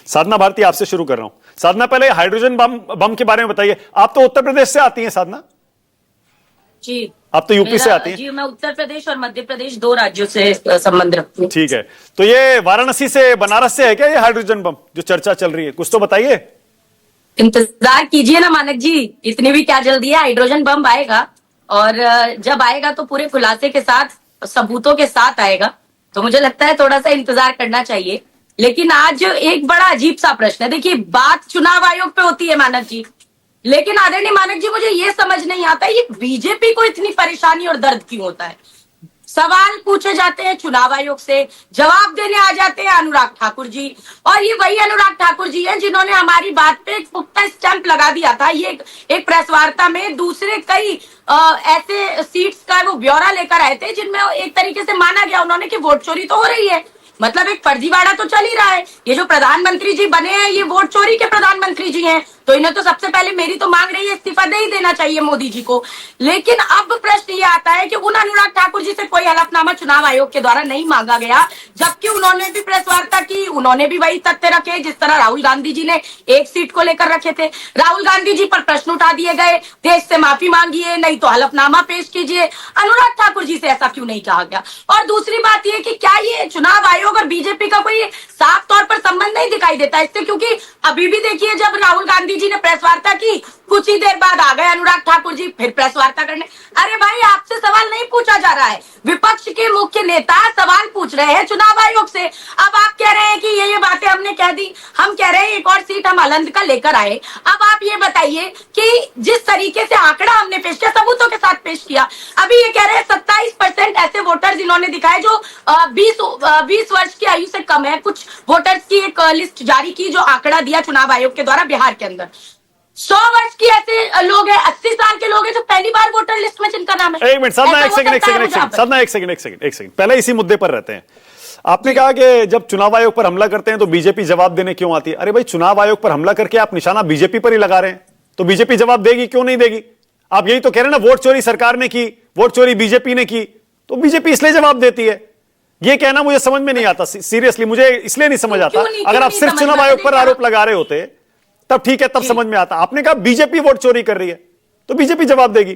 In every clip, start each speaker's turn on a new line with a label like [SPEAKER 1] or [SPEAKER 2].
[SPEAKER 1] साधना भारती, आपसे शुरू कर रहा हूं। साधना, पहले हाइड्रोजन बम के बारे में बताइए। आप तो उत्तर प्रदेश से आती हैं साधना?
[SPEAKER 2] जी,
[SPEAKER 1] आप तो यूपी से आती हैं।
[SPEAKER 2] जी, मैं उत्तर प्रदेश और मध्य प्रदेश 2 राज्यों से संबंध रखती हूँ।
[SPEAKER 1] ठीक है, तो ये वाराणसी से, बनारस से है क्या ये हाइड्रोजन बम जो चर्चा चल रही है? कुछ तो बताइए।
[SPEAKER 2] इंतजार कीजिए ना मानक जी, इतनी भी क्या जल्दी है। हाइड्रोजन बम आएगा, और जब आएगा तो पूरे खुलासे के साथ, सबूतों के साथ आएगा। तो मुझे लगता है थोड़ा सा इंतजार करना चाहिए। लेकिन आज एक बड़ा अजीब सा प्रश्न है। देखिए, बात चुनाव आयोग पे होती है मानक जी, लेकिन आदरणीय मानक जी, मुझे ये समझ नहीं आता ये बीजेपी को इतनी परेशानी और दर्द क्यों होता है। सवाल पूछे जाते हैं चुनाव आयोग से, जवाब देने आ जाते हैं अनुराग ठाकुर जी। और ये वही अनुराग ठाकुर जी हैं जिन्होंने हमारी बात पे एक पुख्ता स्टैंप लगा दिया था। ये एक प्रेस वार्ता में दूसरे कई ऐसे सीट्स का वो ब्यौरा लेकर आए थे जिनमें एक तरीके से माना गया उन्होंने कि वोट चोरी तो हो रही है। मतलब एक फर्जीवाड़ा तो चल ही रहा है। ये जो प्रधानमंत्री जी बने हैं, ये वोट चोरी के प्रधानमंत्री जी हैं। तो इन्हें तो सबसे पहले, मेरी तो मांग रही है, इस्तीफा दे ही देना चाहिए मोदी जी को। लेकिन अब प्रश्न ये आता है कि उन अनुराग ठाकुर जी से कोई हलफनामा चुनाव आयोग के द्वारा नहीं मांगा गया, जबकि उन्होंने भी प्रेस वार्ता की, उन्होंने भी वही तथ्य रखे जिस तरह राहुल गांधी जी ने एक सीट को लेकर रखे थे। राहुल गांधी जी पर प्रश्न उठा दिए गए, देश से माफी मांगिए, नहीं तो हलफनामा पेश कीजिए। अनुराग ठाकुर जी से ऐसा क्यों नहीं कहा गया? और दूसरी बात यह कि क्या ये चुनाव आयोग और बीजेपी का कोई साफ तौर पर संबंध नहीं दिखाई देता इससे? क्योंकि अभी भी देखिए, जब राहुल गांधी जी ने प्रेस वार्ता की, कुछ ही देर बाद आ गए अनुराग ठाकुर जी फिर प्रेस वार्ता करने। अरे भाई, आपसे सवाल नहीं पूछा जा रहा है, विपक्ष के मुख्य नेता सवाल पूछ रहे हैं चुनाव आयोग से। अब आप कह रहे हैं कि ये बातें हमने कह दी, हम कह रहे हैं एक और सीट हम अलंद का लेकर आए। अब आप ये बताइए कि जिस तरीके से आंकड़ा हमने पेश किया, सबूतों के साथ पेश किया, अभी ये कह रहे हैं 27% ऐसे वोटर्स इन्होंने दिखाए जो 20 वर्ष की आयु से कम है। कुछ वोटर्स की एक लिस्ट जारी की जो आंकड़ा दिया चुनाव आयोग के द्वारा बिहार के अंदर। 100 वर्ष की ऐसे लोग हैं, 80 साल के लोग हैं जो पहली बार वोटर लिस्ट में जिनका नाम है।
[SPEAKER 1] एक मिनट साधना, एक सेकंड, पहले इसी मुद्दे पर रहते हैं। आपने कहा कि जब चुनाव आयोग पर हमला करते हैं तो बीजेपी जवाब देने क्यों आती है? अरे भाई, चुनाव आयोग पर हमला करके आप निशाना बीजेपी पर ही लगा रहे हैं, तो बीजेपी जवाब देगी क्यों नहीं देगी? आप यही तो कह रहे हैं ना, वोट चोरी सरकार ने की, वोट चोरी बीजेपी ने की, तो बीजेपी इसलिए जवाब देती है। ये कहना मुझे समझ में नहीं आता, सीरियसली मुझे इसलिए नहीं समझ आता। अगर आप सिर्फ चुनाव आयोग पर आरोप लगा रहे होते तब ठीक है, तब समझ में आता। आपने कहा बीजेपी वोट चोरी कर रही है, तो बीजेपी जवाब देगी।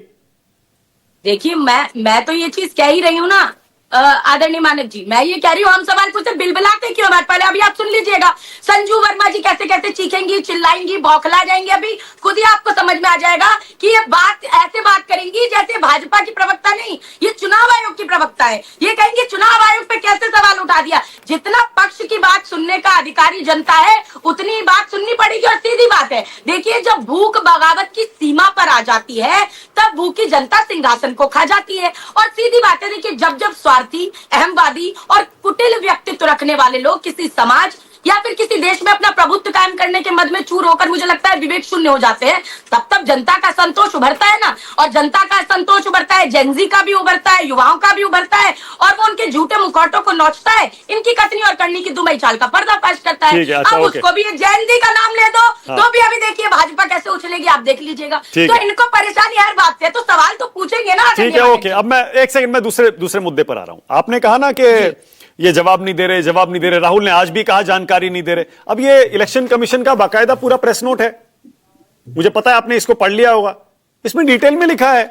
[SPEAKER 2] देखिए, मैं तो ये चीज कह ही रही हूं ना आदरणीय मानक जी, मैं ये कह रही हूँ, हम सवाल पूछते बिलबिलाते क्यों? पहले अभी आप सुन लीजिएगा, संजू वर्मा जी कैसे कैसे चीखेंगी, चिल्लाएंगी, बौखला जाएंगी। अभी खुद ही आपको समझ में आ जाएगा कि ये बात ऐसे बात करेंगी जैसे भाजपा की प्रवक्ता नहीं, ये चुनाव आयोग की प्रवक्ता है। ये कहेंगे चुनाव आयोग पे कैसे सवाल उठा दिया। जितना पक्ष की बात सुनने का अधिकारी जनता है, उतनी ही बात सुननी पड़ेगी। और सीधी बात है, देखिए, जब भूख बगावत की सीमा पर आ जाती है, तब भूखी जनता सिंहासन को खा जाती है। और सीधी बात है, देखिए, जब स्वार्थी, अहमवादी और कुटिल व्यक्तित्व रखने वाले लोग किसी समाज या फिर किसी देश में अपना प्रभुत्व कायम करने के मद में चूर होकर, मुझे लगता है, विवेक शून्य हो जाते हैं, तब जनता का संतोष उभरता है ना। और जनता का संतोष उभरता है, जेनजी का भी उभरता है, युवाओं का भी उभरता है, और वो उनके झूठे मुखौटों को नोचता है, इनकी कथनी और करनी की दुमई चाल का पर्दाफाश करता है। अब उसको भी जेनजी का नाम ले दो तो भी अभी देखिए भाजपा कैसे उछलेगी, आप देख लीजिएगा। तो इनको परेशानी हर बात से, तो सवाल तो पूछेंगे ना।
[SPEAKER 1] ठीक है, ओके। अब मैं एक सेकंड में दूसरे मुद्दे पर आ रहा हूं। आपने कहा ना कि ये जवाब नहीं दे रहे, राहुल ने आज भी कहा जानकारी नहीं दे रहे। अब ये इलेक्शन कमीशन का बाकायदा पूरा प्रेस नोट है, मुझे पता है आपने इसको पढ़ लिया होगा। इसमें डिटेल में लिखा है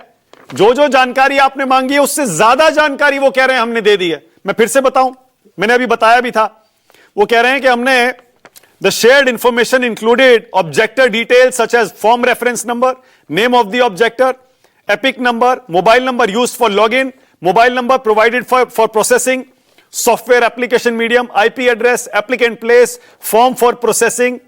[SPEAKER 1] जो जो जानकारी आपने मांगी है उससे ज्यादा जानकारी वो कह रहे हैं हमने दे दी है। मैं फिर से बताऊं, मैंने अभी बताया भी था। वो कह रहे हैं कि हमने the shared information included objector details such as form reference number, name of the objector, EPIC number, mobile number used for login, mobile number provided for processing, software application medium, IP address, applicant place, form for processing,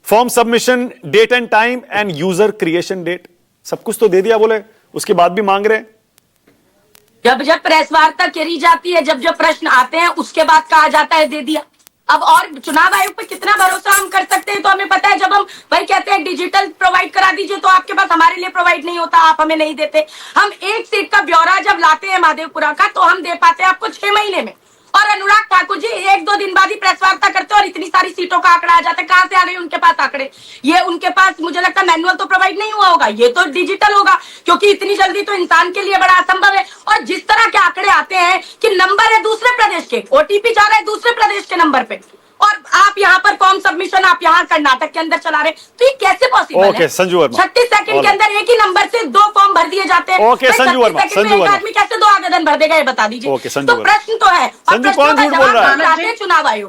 [SPEAKER 1] form submission date and time and user creation date. सब कुछ तो दे दिया बोले, उसके बाद भी मांग रहे हैं।
[SPEAKER 2] जब प्रेस वार्ता करी जाती है, जब प्रश्न आते हैं, उसके बाद कहा जाता है दे दिया। अब और चुनाव आयोग पर कितना भरोसा हम कर सकते हैं? तो हमें पता है, जब हम भाई कहते हैं डिजिटल प्रोवाइड करा दीजिए, तो आपके पास हमारे लिए प्रोवाइड नहीं होता, आप हमें नहीं देते। हम एक सीट का ब्यौरा जब लाते हैं महादेवपुरा का, तो हम दे पाते हैं आपको 6 महीने में। और अनुराग ठाकुर जी 1-2 दिन बाद ही प्रेस वार्ता करते हैं और इतनी सारी सीटों का आंकड़ा आ जाता है। कहां से आ गए उनके पास आंकड़े? ये उनके पास, मुझे लगता है, मैनुअल तो प्रोवाइड नहीं हुआ होगा, ये तो डिजिटल होगा, क्योंकि इतनी जल्दी तो इंसान के लिए बड़ा असंभव है। और जिस तरह के आंकड़े आते हैं कि नंबर है दूसरे प्रदेश के, ओटीपी जा रहा है दूसरे प्रदेश के नंबर पे, और आप यहाँ पर फॉर्म सबमिशन आप यहाँ कर्नाटक के अंदर चला रहे, तो ये कैसे पॉसिबल
[SPEAKER 1] ओके,
[SPEAKER 2] है?
[SPEAKER 1] संजू वर्मा।
[SPEAKER 2] 36 सेकंड के
[SPEAKER 1] Alright.
[SPEAKER 2] अंदर एक ही नंबर से 2 फॉर्म भर दिए जाते हैं।
[SPEAKER 1] ओके,
[SPEAKER 2] भाई,
[SPEAKER 1] संजू
[SPEAKER 2] 36
[SPEAKER 1] वर्मा,
[SPEAKER 2] सेकंड में
[SPEAKER 1] संजू
[SPEAKER 2] एक
[SPEAKER 1] वर्मा।
[SPEAKER 2] आदमी कैसे 2 आवेदन भर देगा, ये बता दीजिए।
[SPEAKER 1] ओके, संजू
[SPEAKER 2] तो
[SPEAKER 1] वर्मा।
[SPEAKER 2] प्रश्न तो है, और
[SPEAKER 1] संजू,
[SPEAKER 2] प्रश्नों
[SPEAKER 1] कौन
[SPEAKER 2] का
[SPEAKER 1] झूठ बोल
[SPEAKER 2] जवाब
[SPEAKER 1] रहा है?
[SPEAKER 2] नहीं चाहते चुनाव आयोग।